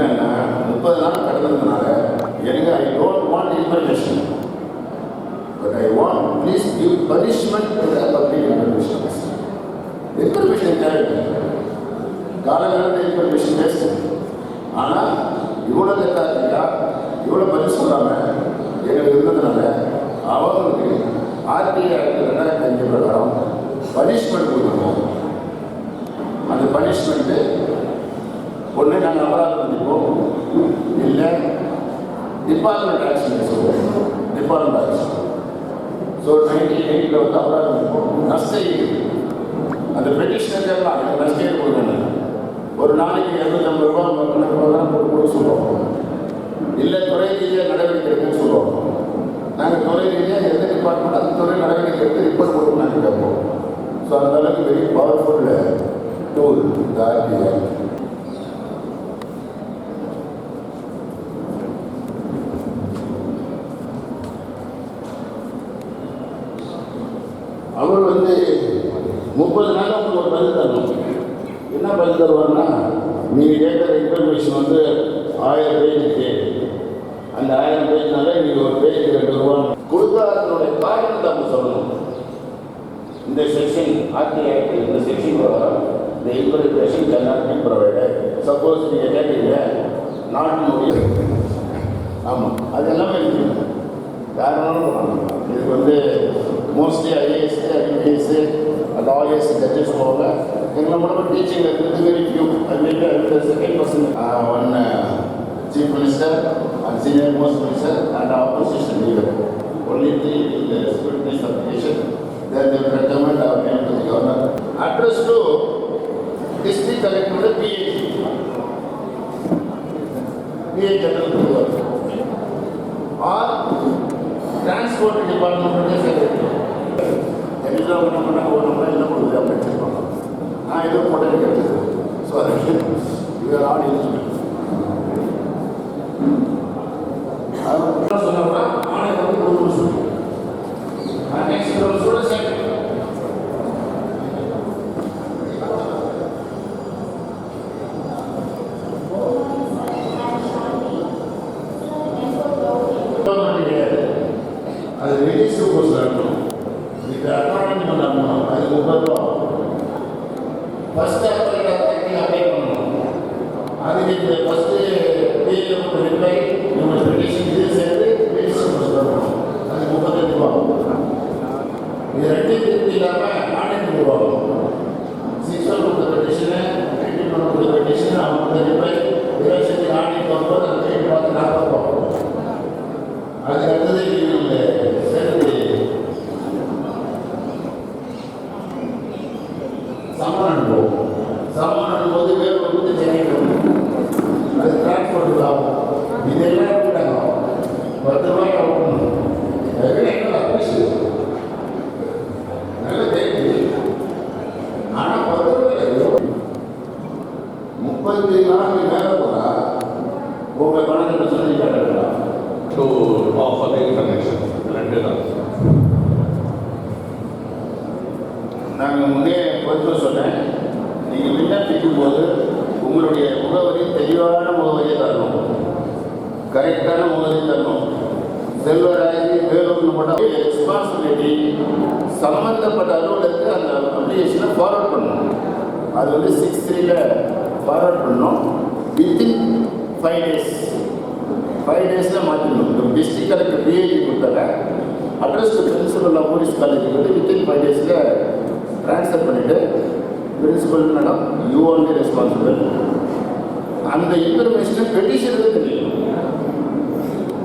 என்னன்னா 30 நாள் கடந்ததுனால எனக்கு I don't want information, but I want please give punishment to the public information. Information தேவை, காலகாலத்தில் information பேசுகிறேன். ஆனால் இவ்வளோ கேட்டாங்க, இவ்வளோ பதில் சொல்லாமல் எங்களுக்கு இருந்ததுனால அவங்களுக்கு ஆர்டிஐ 2005 பிரகாரம் பனிஷ்மெண்ட் கொடுக்கணும். அந்த பனிஷ்மெண்ட்டு ஒன்று நாங்கள் அபராதம் பண்ணிப்போம், இல்லை டிபார்ட்மெண்ட் ஆக்ஷன் சொல்லுவோம். Department action. ஸோ 98 வந்து அபராதம் பண்ணிப்போம். நஷ்ட ஈடு அந்த பெட்டிஷனருக்கு அதுக்கு நஷ்ட ஈடு கொடுக்கணும். ஒரு நாளைக்கு 250 ரூபா போட்டு கொடுக்க சொல்லுவோம். இல்லை துறை ரீதியாக நடவடிக்கை எடுக்குன்னு சொல்லுவோம். நாங்கள் துறை ரீதியாக எந்த டிபார்ட்மெண்ட் அந்த துறை நடவடிக்கை எடுத்து ரிப்போர்ட் கொடுக்க நாங்கள் கேட்போம். ஸோ அந்த அளவுக்கு வெரி பவர்ஃபுல் டூல் இந்த ஆர்டிஐ. அவர் வந்து 30 நாள் உங்களுக்கு ஒரு பதில் தரணும். என்ன பதில் தருவார்னா, நீங்கள் கேட்குற இன்ஃபர்மேஷன் வந்து 1000 பேஜுக்கு, அந்த 1000 பேஜ்னால நீங்கள் ஒரு பேஜுக்கு 2 ரூபா கொடுத்தா அதனுடைய காரணத்தை அவங்க சொல்லணும். இந்த செக்ஷன் ஆர்டிஐ இந்த செக்ஷன் இந்த information cannot be provided. Suppose நீங்கள் கேட்குறீங்க நாட்டினுடைய, ஆமாம் அது எல்லாமே இருக்குது, யாருனாலும் பண்ணணும். இதுக்கு வந்து mostly IAS IPS lawyers judges போவாங்க. எங்களை மட்டும் டீச்சிங் இருக்குது வெரி ஃபியூ. அது second person one chief minister and senior most minister and opposition leader. Only 3 in the scrutiny application. Then they will recommend our name to the governor. Address to district collector PAG. PA general to or transport department secretary. எல்லாம் ஒன்று பண்ணால் ஒரு number என்ன கொடுக்குது அப்படின்னு வச்சுருப்பாங்க. நான் ஏதோ போட்டே கிடைச்சது. ஸோ அதுக்கு இவர் ஆடி சொன்னா ஆணையம் வந்து கொடுக்கணும் சொல்லி நெக்ஸ்ட் ஒரு ஸ்டூடெண்ட் செக்ரட்டரி அது ரெஜிஸ்டர் கோர்ஸ் இருக்கணும். இது அக்காடமி பண்ணணும். அது 30 ரூபா. ஃபஸ்ட்டு அப்ளை பண்ணணும். அதுக்கு இந்த ஃபஸ்ட்டு பிஏக்கு ரிப்ளை நம்ம பெட்டிஷன் இது சேர்த்து ரெஜிஸ்டர் கோர்ஸ் வரணும். அது 35 ரூபா. இது 2 திருப்தி இல்லாமல் ஆணையம் உருவாகும். 6 கொடுத்த பெட்டிஷனு 21 கொடுத்த பெட்டிஷன் அவங்க ரிப்ளை விவசாயத்துக்கு ஆணையம் வரும்போது அந்த ரேட் பார்த்து 40 ரூபா. அதுக்கு அடுத்தது சேர்த்து சம்மன் அனுப்புவோம். சம்மன் அனுப்பும்போது வேறு வந்து சென்னை அது டிரான்ஸ்போர்ட் ஆகும். இதெல்லாம் விட்டாங்க 10 ரூபாய்க்கு ஆகணும். நல்ல தேவை. ஆனால் 10 ரூபாய் 30 நாளைக்கு மேலே போகிறா உங்கள் பணத்தை சொல்லி கேட்கலாம். To offer the information. நாங்கள் முன்னே கொஞ்சம் சொன்னேன், நீங்கள் விண்ணப்பிக்கும் போது உங்களுடைய முகவரி தெளிவான முகவரியை தரணும், கரெக்டான முகவரி தரணும். செல்வராஜி வேலூர்னு போட்டால் ரெஸ்பான்சிபிலிட்டி சம்மந்தப்பட்ட அலுவலருக்கு அந்த அப்ளிகேஷனை ஃபார்வர்ட் பண்ணணும். அது வந்து 6/3 ஃபார்வர்ட் பண்ணணும். வித்தின் 5 days 5 days மாற்றிடணும். இப்போ டிஸ்ட்ரிக்ட் கலெக்டர் பிஏஜி கொடுத்தாங்க. அட்ரஸ் பிரின்சிபல் ஆஃப் போலீஸ் காலேஜுக்கு வந்து வித்தின் 5 days ட்ரான்ஸ்ஃபர் பண்ணிவிட்டு principal madam you only responsible. அந்த இன்ஃபர்மேஷனை பெட்டிஷனுக்கு தெரியும்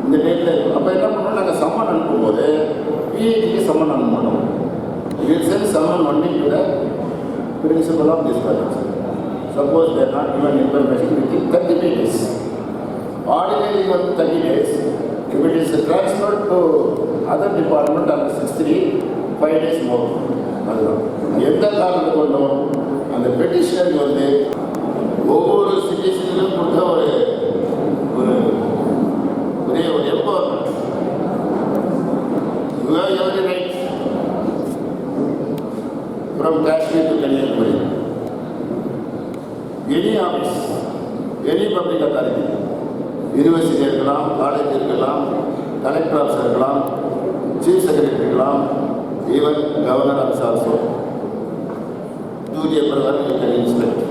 இந்த டேட்டில். அப்போ என்ன பண்ணோம், நாங்கள் சம்மன் அனுப்பும்போது பிஏஜிக்கு சம்மன் அனுப்ப மாட்டோம். Will send summon only to the principal of this college. Suppose they're not given information within 30 days. Ordinary வந்து 30 days. If it is transferred to other department under 6/3, 5 days more. அதுதான் எந்த காரணத்தை கொண்டும் அந்த பெட்டிஷனருக்கு வந்து ஒவ்வொரு சிட்டிசனுக்கும் கொடுத்த ஒரு ஒரே ஒரு empowerment. You have every right from Kashmir to Kanyakumari. Any office, any public authority, university இருக்கலாம், காலேஜ் இருக்கலாம், கலெக்டர் ஆஃபீஸ் இருக்கலாம், சீஃப் செக்ரட்டரி இருக்கலாம், even governor office also duty பிரகாரம் யூ கேன் இன்ஸ்பெக்ட்.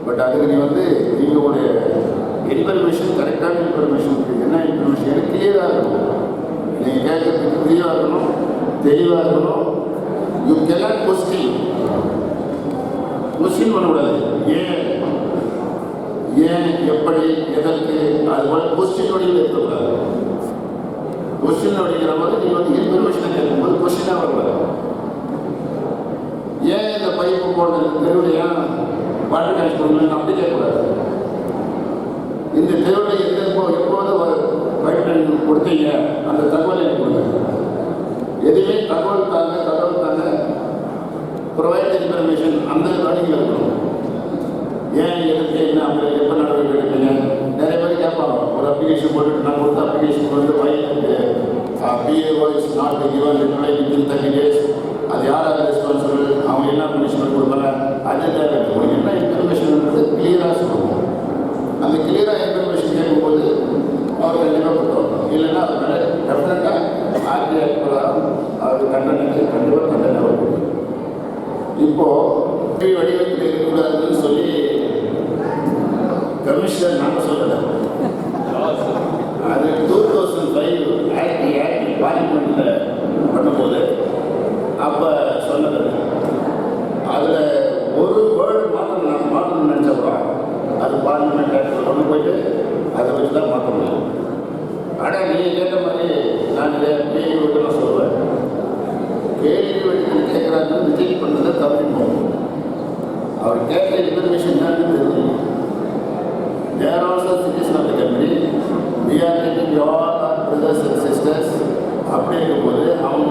பட் அதுக்கு நீ வந்து உங்களுடைய இன்ஃபர்மேஷன் கரெக்டான இன்ஃபர்மேஷன் என்ன இன்ஃபர்மேஷன் கிளியராக இருக்கணும். நீங்கள் கேட்கறதுக்கு கிளியராக இருக்கணும், தெளிவாக இருக்கணும். யூ கேனாட் கொஸ்டின் பண்ணக்கூடாது. ஏன் எப்படி எதற்கு அது போல கொஸ்டின் வழியில் இருக்கக்கூடாது. கொஸ்டின் அப்படிங்கிற போது நீங்கள் வந்து இன்ஃபர்மேஷனை கேட்கும்போது கொஸ்டினாக வரக்கூடாது. ஏன் இந்த பைப்பு போடுறது தெருவில் ஏன் வாட்டர் கேஷ் பண்ணணும் அப்படி கேட்கக்கூடாது. இந்த தெருவில் எப்போது ஒரு பைப் லைன் கொடுத்தீங்க அந்த தகவல் எனக்கு கொடுங்க. எதுவுமே தகவல் தாங்க ப்ரொவைட் இன்ஃபர்மேஷன் அந்த வழியில் இருக்கணும். ஏன் எதுக்கு என்ன அப்படி எப்போ நடவடிக்கை எடுப்பீங்க? நிறைய பேர் கேட்பாங்க. ஒரு அப்ளிகேஷன் போட்டுட்டு நான் கொடுத்த அப்ளிகேஷன் வந்து PAO is not given reply within 30 days. அது யாராவது ரெஸ்பான்சிபிள், அவங்க என்ன பனிஷ்மெண்ட் கொடுப்பாங்க, அது தேவை. உங்களுக்கு என்ன இன்ஃபர்மேஷன்ன்றது கிளியராக சொல்லணும். அந்த கிளியராக இன்ஃபர்மேஷன் கேட்கும்போது அவர் கண்டிப்பாக கொடுத்துருவாங்க. இல்லைன்னா அதனால டெஃபினட்டாக ஆர்டிஐ பிரகாரம் அவர் கண்டனத்துக்கு கண்டிப்பாக கண்டனம் வரும். இப்போது வடிவத்தில் இருக்கக்கூடாதுன்னு சொல்லி கமிஷனர் நாங்கள் சொல்லலை. அது 2005 ஆக்ட் பார்லிமெண்ட்டில் பண்ணும்போது அப்போ சொன்னது. அதில் ஒரு வேர்டு மாற்றணும்னு நினச்சப்போ அது பார்லிமெண்ட் ஆக்டில் கொண்டு போயிட்டு அதை வச்சு தான் மாற்ற முடியும். ஆனால் நீங்கள் கேட்ட மாதிரி நான் இதை கேள்வி விட்டு நான் சொல்லுவேன். கேள்வி விட்டு கேட்குறாங்கன்னு ரிஜெக்ட் பண்ணுறதை தவிர்க்கணும். அவர் கேட்குற இன்ஃபர்மேஷன் என்னன்னு தெரியும். They are also citizens of the country. We are taking all our brothers and sisters. அப்படி இருக்கும்போது அவங்க